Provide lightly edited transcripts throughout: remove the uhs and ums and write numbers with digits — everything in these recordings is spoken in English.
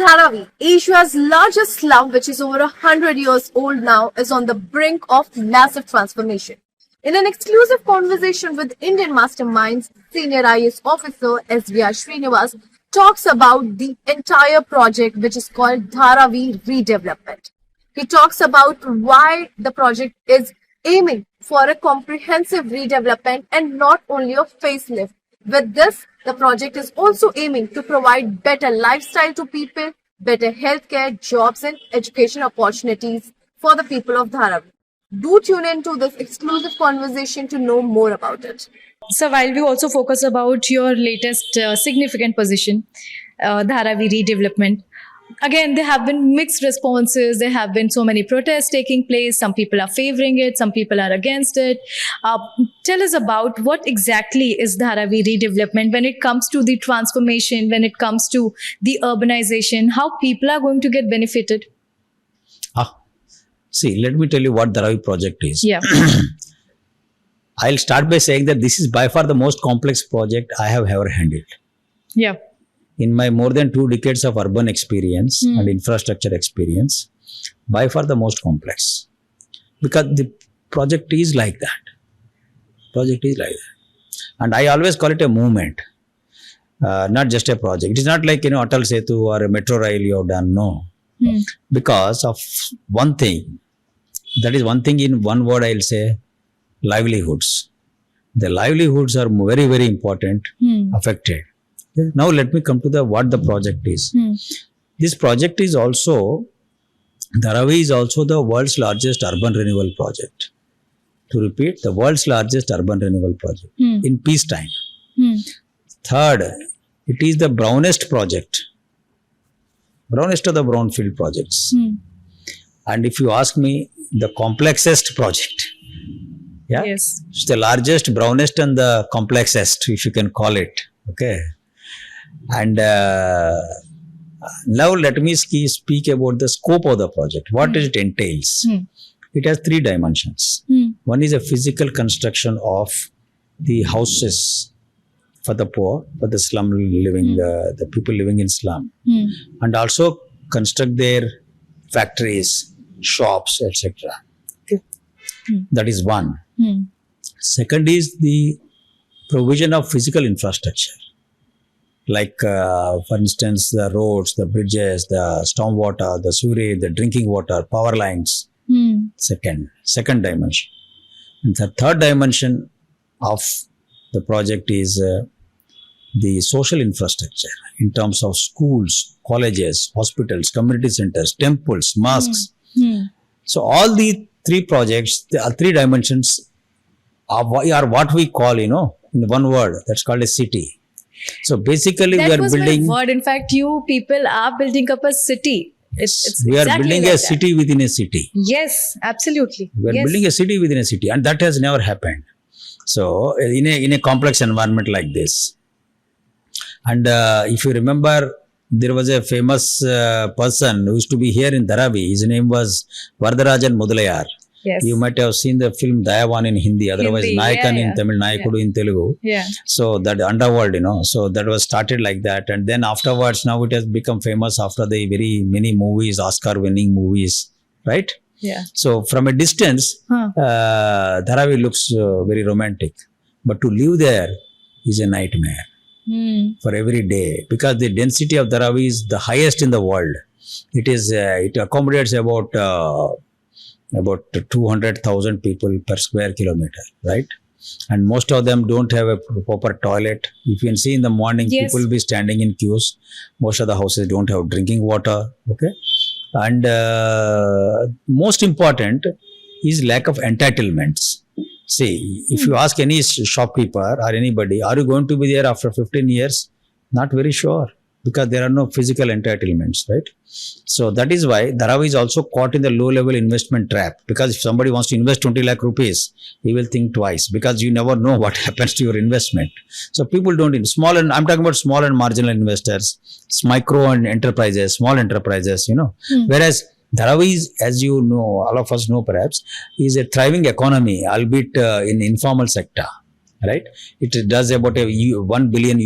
Dharavi, Asia's largest slum, which is over 100 years old now, is on the brink of massive transformation. In an exclusive conversation with Indian Masterminds, Senior IAS Officer SVR Srinivas talks about the entire project, which is called Dharavi Redevelopment. He talks about why the project is aiming for a comprehensive redevelopment and not only a facelift. With this, the project is also aiming to provide better lifestyle to people, better healthcare, jobs and education opportunities for the people of Dharavi. Do tune in to this exclusive conversation to know more about it. So while we also focus about your latest significant position, Dharavi redevelopment, again, there have been mixed responses. There have been so many protests taking place. Some people are favoring it. Some people are against it. Tell us about what exactly is Dharavi redevelopment when it comes to the transformation, when it comes to the urbanization, how people are going to get benefited. See, let me tell you what Dharavi project is. Yeah. I'll start by saying that this is by far the most complex project I have ever handled. Yeah. In my more than 2 decades of urban experience and infrastructure experience, by far the most complex. Because the project is like that. And I always call it a movement, not just a project. It is not like, Atal Setu or a metro rail you have done, no. Because of one thing, that is one thing in one word I'll say, livelihoods. The livelihoods are very, very important, affected. Now let me come to what the project is. This project is also, Dharavi is also the world's largest urban renewal project. To repeat, the world's largest urban renewal project in peacetime. Third, it is the brownest project. Brownest of the brownfield projects. And if you ask me, the complexest project. Yeah? Yes. It's the largest, brownest and the complexest, if you can call it. Okay. And now let me speak about the scope of the project. What it entails. It has 3 dimensions. One is a physical construction of the houses for the poor, for the slum living, the people living in slum. And also construct their factories, shops, etc. Okay. That is one. Second is the provision of physical infrastructure. Like, for instance, the roads, the bridges, the stormwater, the sewage, the drinking water, power lines. Second dimension. And the third dimension of the project is the social infrastructure in terms of schools, colleges, hospitals, community centers, temples, mosques. So all the 3 projects, the 3 dimensions are what we call, in one word, that's called a city. So basically we are building. My word. In fact, you people are building up a city. We are building a city within a city. Yes, absolutely. We are building a city within a city, and that has never happened. So in a complex environment like this. And if you remember, there was a famous person who used to be here in Dharavi. His name was Vardarajan Mudalayar. Yes. You might have seen the film Dayavan in Hindi, otherwise Nayakan in Tamil, Nayakudu in Telugu. Yeah. So that underworld, so that was started like that. And then afterwards, now it has become famous after the very many movies, Oscar-winning movies, right? Yeah. So from a distance, Dharavi looks very romantic. But to live there is a nightmare for every day. Because the density of Dharavi is the highest in the world. It accommodates about 200,000 people per square kilometer, right? And most of them don't have a proper toilet. If you can see in the morning, people will be standing in queues. Most of the houses don't have drinking water, okay? And most important is lack of entitlements. See, if you ask any shopkeeper or anybody, are you going to be there after 15 years? Not very sure. Because there are no physical entitlements, right? So that is why Dharavi is also caught in the low-level investment trap. Because if somebody wants to invest 20 lakh rupees, he will think twice. Because you never know what happens to your investment. So people don't, I'm talking about small and marginal investors, micro and enterprises, small enterprises, Whereas Dharavi is, as you know, all of us know perhaps, is a thriving economy, albeit in informal sector, right? It does about $1 billion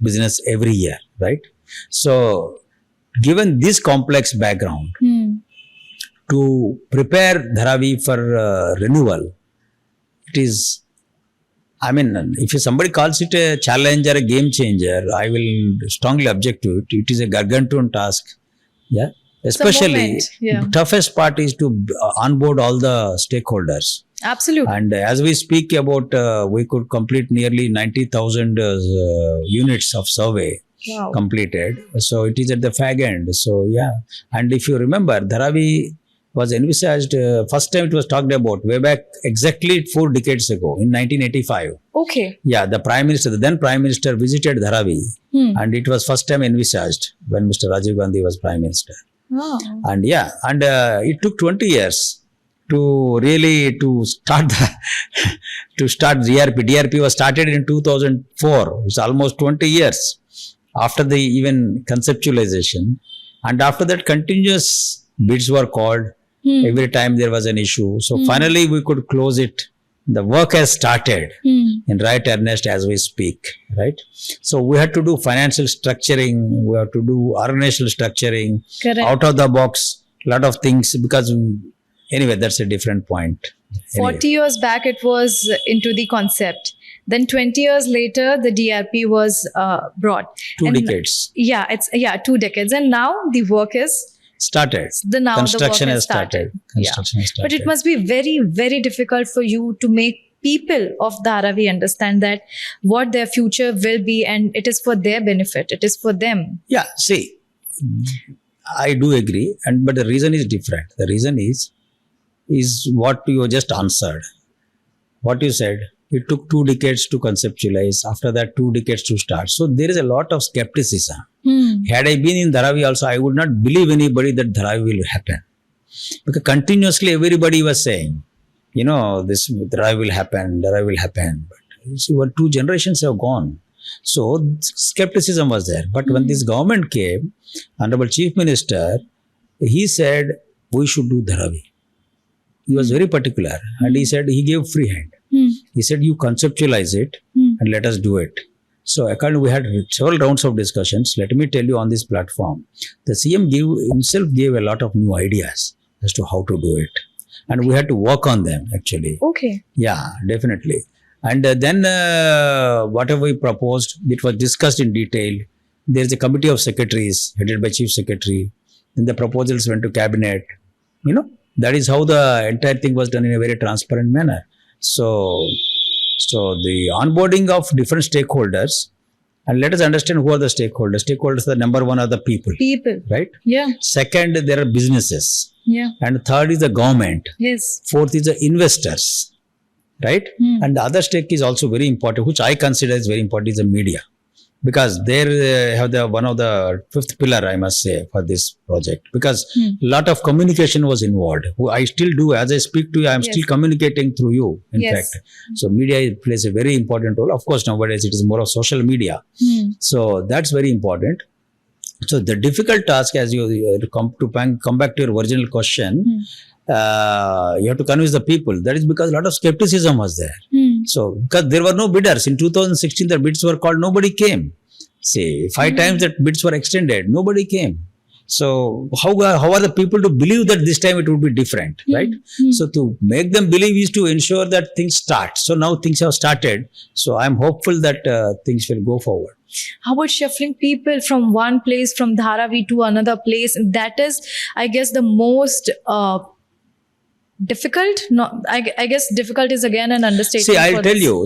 business every year, right? So given this complex background, to prepare Dharavi for renewal, it is, I mean, if somebody calls it a challenge or a game changer, I will strongly object to it. It is a gargantuan task. Yeah. Especially, the toughest part is to onboard all the stakeholders. Absolutely. And as we speak about, we could complete nearly 90,000 units of survey completed. So it is at the fag end. So yeah. And if you remember, Dharavi was envisaged, first time it was talked about way back exactly 4 decades ago in 1985. Okay. Yeah, the then Prime Minister visited Dharavi and it was first time envisaged when Mr. Rajiv Gandhi was Prime Minister. Oh. And yeah, and it took 20 years to start DRP. DRP was started in 2004. It's almost 20 years after the even conceptualization. And after that, continuous bids were called. Every time there was an issue. So finally we could close it. The work has started in right earnest as we speak, right? So we had to do financial structuring, we have to do organizational structuring, out of the box, lot of things, because anyway, that's a different point. 40 years back, it was into the concept. Then 20 years later, the DRP was brought. 2 decades. Yeah, 2 decades. And now the work is started. Construction has started. Construction has started. But it must be very, very difficult for you to make people of Dharavi understand that what their future will be, and it is for their benefit. It is for them. Yeah, see, I do agree, but the reason is different. The reason is what you just answered. What you said, it took 2 decades to conceptualize. After that, 2 decades to start. So there is a lot of skepticism. Had I been in Dharavi also, I would not believe anybody that Dharavi will happen. Because continuously everybody was saying, this Dharavi will happen. But you see, 2 generations have gone. So skepticism was there. But when this government came, Honorable Chief Minister, he said, we should do Dharavi. He was very particular. And he said, he gave free hand. He said, you conceptualize it and let us do it. So accordingly, we had several rounds of discussions. Let me tell you on this platform, the CM himself gave a lot of new ideas as to how to do it. And we had to work on them actually. Okay. Yeah, definitely. And then whatever we proposed, it was discussed in detail. There is a committee of secretaries headed by Chief Secretary. Then the proposals went to cabinet. That is how the entire thing was done in a very transparent manner. So the onboarding of different stakeholders, and let us understand who are the stakeholders. Stakeholders, the number one are the people. People. Right? Yeah. Second, there are businesses. Yeah. And third is the government. Yes. Fourth is the investors. Right? And the other stake is also very important, which I consider is very important, is the media. Because they have one of the fifth pillar, I must say, for this project. Because a lot of communication was involved. I still do. As I speak to you, I am still communicating through you, in fact. So media plays a very important role. Of course, nowadays it is more of social media. So that's very important. So the difficult task, as you come back to your original question, you have to convince the people. That is because a lot of skepticism was there. So, because there were no bidders. In 2016, the bids were called, nobody came. Say, 5 times that bids were extended, nobody came. So, how are the people to believe that this time it would be different, right? So, to make them believe is to ensure that things start. So, now things have started. So, I am hopeful that things will go forward. How about shuffling people from one place, from Dharavi to another place? That is, I guess, the most difficult. No, I guess difficult is again an understatement. See, I'll tell you.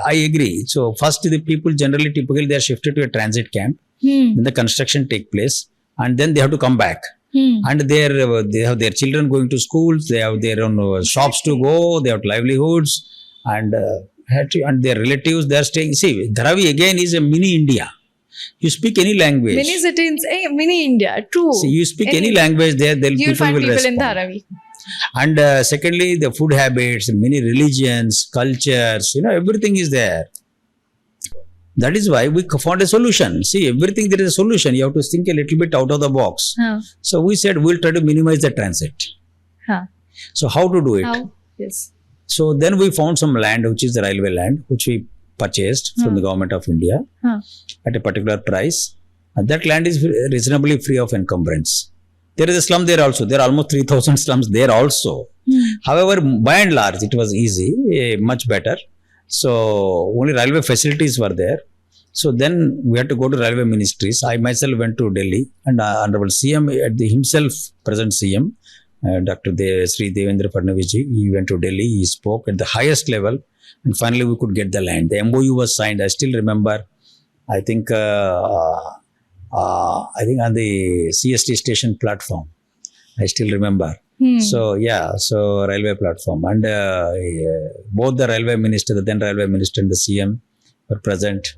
I agree. So first, the people typically they are shifted to a transit camp. Then the construction take place, and then they have to come back. And they have their children going to schools. They have their own shops to go. They have livelihoods, and their relatives. They are staying. See, Dharavi again is a mini India. You speak any language. Many cities, mini India, true. See, you speak any language there, you'll find people respond. in Dharavi. And secondly, the food habits, many religions, cultures, everything is there. That is why we found a solution. See, everything there is a solution. You have to think a little bit out of the box. So we said we'll try to minimize the transit. So how to do it? How? Yes. So then we found some land, which is the railway land, which we purchased from the government of India at a particular price. And that land is reasonably free of encumbrance. There is a slum there also. There are almost 3,000 slums there also. However, by and large, it was easy, much better. So only railway facilities were there. So then we had to go to railway ministries. I myself went to Delhi, and Honorable CM himself, present CM, Dr. Sri Devendra Fadnavis ji, he went to Delhi. He spoke at the highest level, and finally we could get the land. The MOU was signed. I still remember. I think on the CST station platform. I still remember. So railway platform, and both the railway minister, the then railway minister, and the CM were present,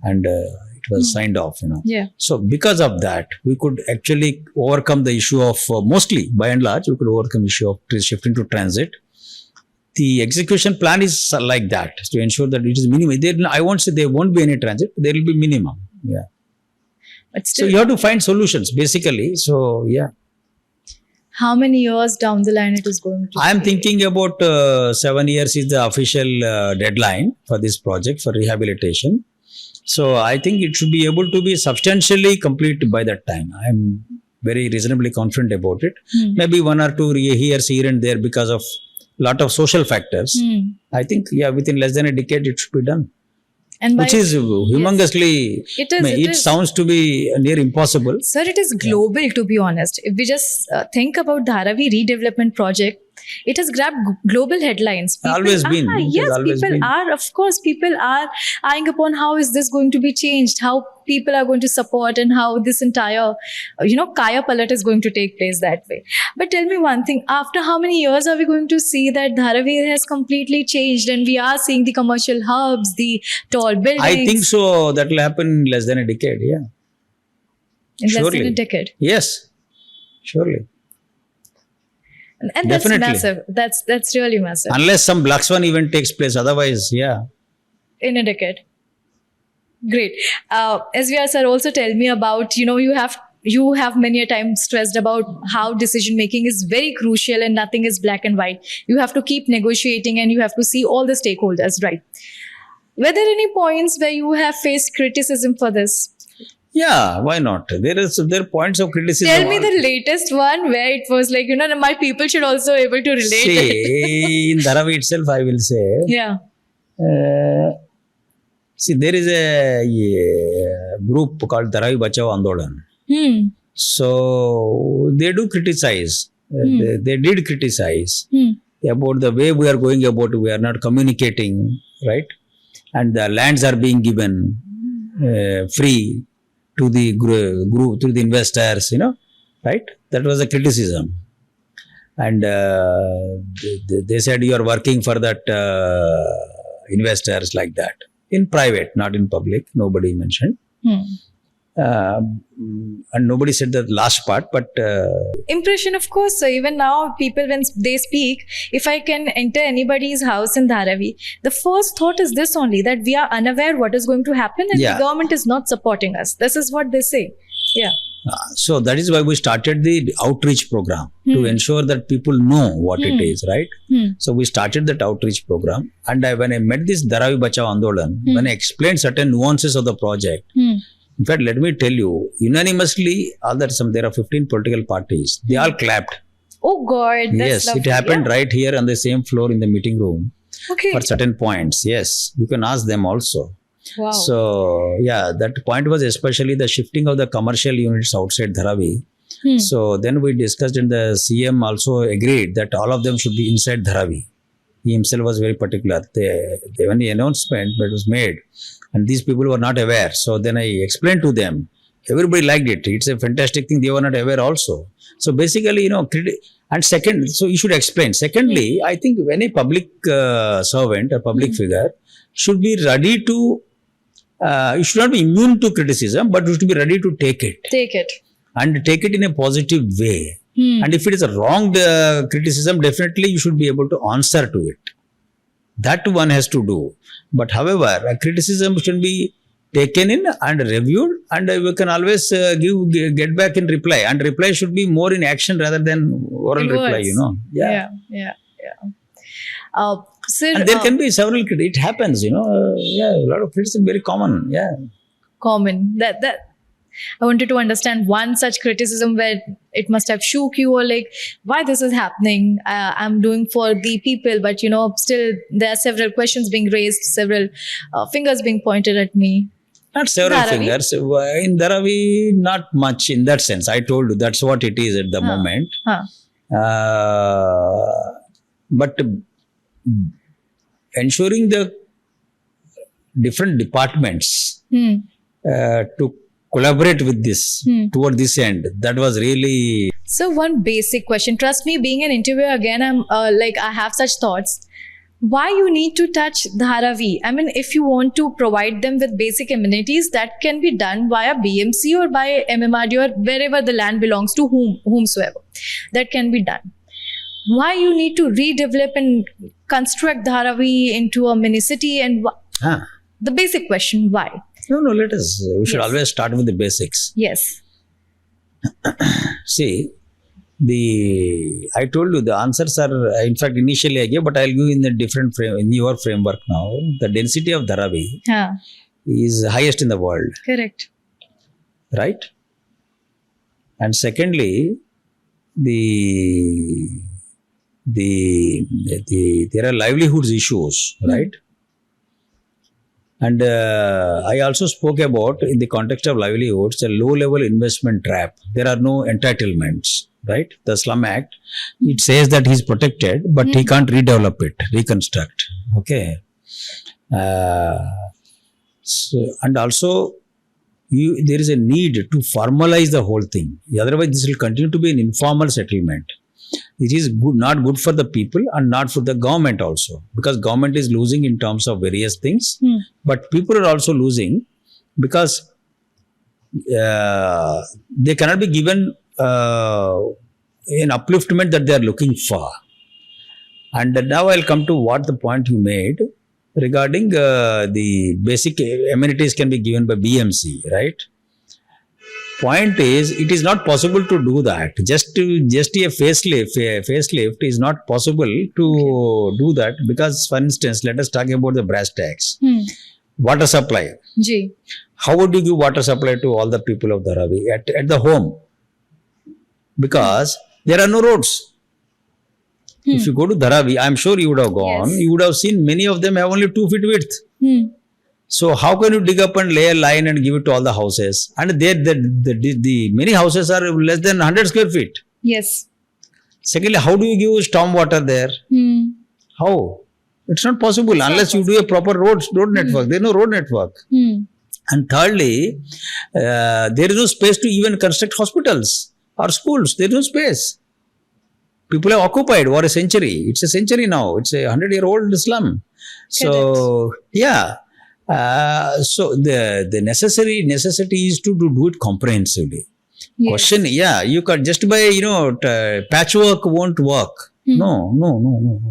and it was signed off. Yeah. So because of that, we could actually overcome the issue of mostly, by and large, we could overcome issue of shifting to transit. The execution plan is like that to ensure that it is minimum. I won't say there won't be any transit. There will be minimum. Yeah. But still, So you have to find solutions basically. So yeah. how many years down the line it is going to I am be? thinking about 7 years is the official deadline for this project for rehabilitation. So I think it should be able to be substantially complete by that time. I am very reasonably confident about it. Maybe 1 or 2 years here and there because of lot of social factors. I think within less than a decade it should be done. And by, Which is humongously, it is. sounds to be near impossible. Sir, it is global, to be honest. If we just think about Dharavi Redevelopment Project, it has grabbed global headlines. Always been. It has Yes, always people been. are, of course, people are eyeing upon how is this going to be changed, how people are going to support, and how this entire, Kaya Palat is going to take place that way. But tell me one thing, after how many years are we going to see that Dharavi has completely changed and we are seeing the commercial hubs, the tall buildings? I think so. That will happen in less than a decade. Yeah. In less than a surely. decade. Yes. Surely. And that's Definitely. massive. That's really massive. Unless some black swan event takes place. Otherwise, yeah. In a decade. Great. SVR sir, also tell me about, you have many a time stressed about how decision making is very crucial and nothing is black and white. You have to keep negotiating and you have to see all the stakeholders, right? Were there any points where you have faced criticism for this? Yeah, why not? There are points of criticism. Tell me the latest one where it was like, my people should also able to relate. See, in Dharavi itself, I will say. Yeah. See, there is a group called Dharavi Bachao Andolan. So, they do criticize. They did criticize about the way we are going about. We are not communicating, right? And the lands are being given free to the group, to the investors, right? That was a criticism. And they said you are working for that investors like that. In private, not in public. Nobody mentioned. And nobody said the last part, but Impression, of course. So even now, people, when they speak, if I can enter anybody's house in Dharavi, the first thought is this only, that we are unaware what is going to happen and Yeah. the government is not supporting us. This is what they say. Yeah. so that is why we started the outreach program to ensure that people know what it is, right? So we started that outreach program, and when I met this Dharavi Bachao Andolan, when I explained certain nuances of the project, in fact, let me tell you, unanimously, there are 15 political parties. They all clapped. Oh God. That's Yes, it lovely. happened Yeah. right here on the same floor in the meeting room Okay. for certain points. Yes, you can ask them also. Wow. So, that point was especially the shifting of the commercial units outside Dharavi. So, then we discussed, and the CM also agreed that all of them should be inside Dharavi. He himself was very particular. When the announcement was made, and these people were not aware. So, then I explained to them. Everybody liked it. It's a fantastic thing. They were not aware also. So, basically, and second, so you should explain. Secondly, I think when a public servant, a public figure, should be ready to, you should not be immune to criticism, but you should be ready to take it. Take it. And take it in a positive way. And if it is a wrong criticism, definitely you should be able to answer to it. That one has to do. But however, a criticism should be taken in and reviewed, and we can always get back in reply. And reply should be more in action rather than oral In reply, words. Yeah. Sir, And there can be several, it happens, a lot of criticism, very common, common. I wanted to understand one such criticism where it must have shook you, or like, why this is happening. I'm doing for the people, but still there are several questions being raised, several fingers being pointed at me. Not several Dharavi? fingers. In Dharavi, not much in that sense. I told you that's what it is at the moment. Huh. But ensuring the different departments to collaborate with this toward this end, that was really. So one basic question. Trust me, being an interviewer again, I'm I have such thoughts. Why you need to touch Dharavi? I mean, if you want to provide them with basic amenities, that can be done via BMC or by MMRD or wherever the land belongs to whomsoever. That can be done. Why you need to redevelop and construct Dharavi into a mini city, and the basic question, why? No, let us. We should always start with the basics. Yes. See, I told you the answers are, in fact, initially I gave, but I'll give in a different frame, in your framework now. The density of Dharavi is highest in the world. Correct. Right? And secondly, there are livelihoods issues, right? And I also spoke about, in the context of livelihoods, the low-level investment trap. There are no entitlements, right? The Slum Act, it says that he's protected, but he can't redevelop it, reconstruct. Okay. And also, there is a need to formalize the whole thing. Otherwise, this will continue to be an informal settlement. It is not good for the people and not for the government also, because government is losing in terms of various things, but people are also losing because they cannot be given an upliftment that they are looking for. And now I'll come to what the point you made regarding the basic amenities can be given by BMC, right? Point is, it is not possible to do that. Just a facelift is not possible to do that, because, for instance, let us talk about the brass tacks. Water supply. Ji. How would you give water supply to all the people of Dharavi at the home? Because there are no roads. If you go to Dharavi, I'm sure you would have gone, you would have seen many of them have only 2 feet width. So how can you dig up and lay a line and give it to all the houses? And the many houses are less than 100 square feet. Yes. Secondly, how do you give storm water there? How? It's not possible unless you do a proper road network. There is no road network. And thirdly, there is no space to even construct hospitals or schools. There is no space. People have occupied for a century. It's a century now. It's a 100-year-old slum. So, yeah. So the necessity is to do it comprehensively. Yes. Question, you can just by patchwork won't work. No,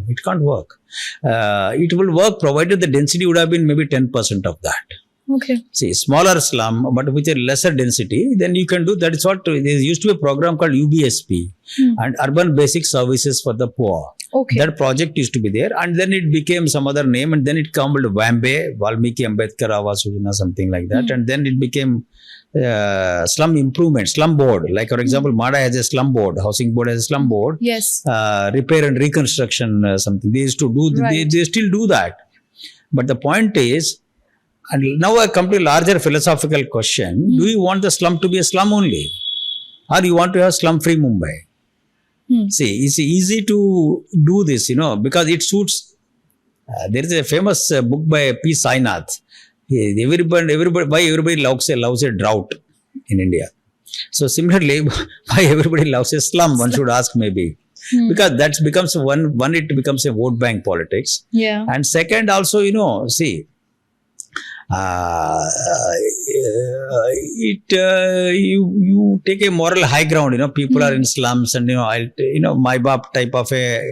it can't work. It will work provided the density would have been maybe 10% of that. Okay. See, smaller slum, but with a lesser density, then you can do that. Is what there used to be a program called UBSP and Urban Basic Services for the Poor. Okay. That project used to be there, and then it became some other name, and then it came called Valmiki Ambedkar Awas Yojana, something like that, and then it became slum improvement, slum board. Like, for example, MADA has a slum board, housing board has a slum board. Yes. Repair and reconstruction, something they used to do. Right. They still do that. But the point is, and now I come to a larger philosophical question: do you want the slum to be a slum only, or you want to have slum-free Mumbai? See, it's easy to do this, because it suits. There is a famous book by P. Sainath. Everybody loves a drought in India. So similarly, why everybody loves a slum? One should ask maybe. Because that becomes it becomes a vote bank politics. Yeah. And second, also, see. You take a moral high ground. People are in slums, and my bap type of a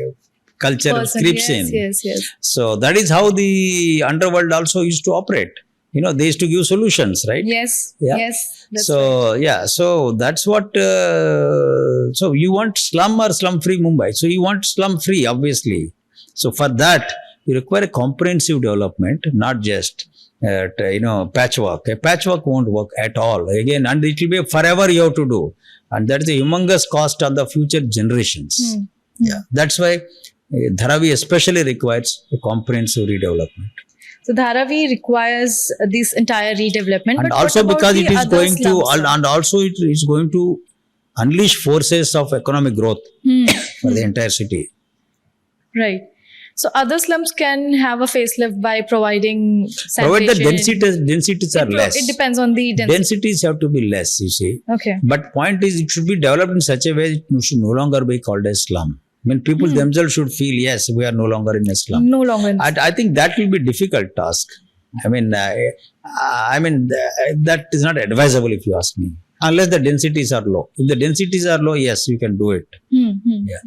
culture creeps in. Yes. So that is how the underworld also used to operate. They used to give solutions, right? Yes. Yeah. Yes. So right. So that's what. So you want slum or slum-free Mumbai? So you want slum-free, obviously. So for that, You require a comprehensive development, not just patchwork. A patchwork won't work at all. Again, and it will be forever you have to do, and that is a humongous cost on the future generations. Yeah, that's why Dharavi especially requires a comprehensive redevelopment. So Dharavi requires this entire redevelopment, And but also what about because it the is other going to, slums, sir? and also it is going to unleash forces of economic growth for the entire city. Right. So other slums can have a facelift by providing Provided sanitation. the densities are less. It depends on the density. Densities have to be less, you see. Okay. But point is, it should be developed in such a way it should no longer be called a slum. I mean, people themselves should feel, yes, we are no longer in a slum. No longer. I think that will be a difficult task. I mean, that is not advisable if you ask me. Unless the densities are low. If the densities are low, yes, you can do it. Yeah.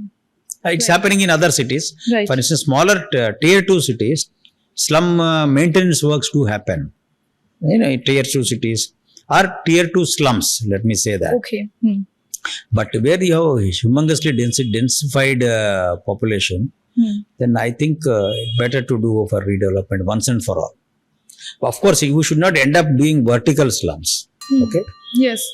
It's happening in other cities. Right. For instance, smaller tier 2 cities, slum maintenance works do happen. Tier 2 cities or tier 2 slums, let me say that. Okay. But where you have humongously densified population, then I think better to do for redevelopment once and for all. Of course, we should not end up doing vertical slums. Okay. Yes.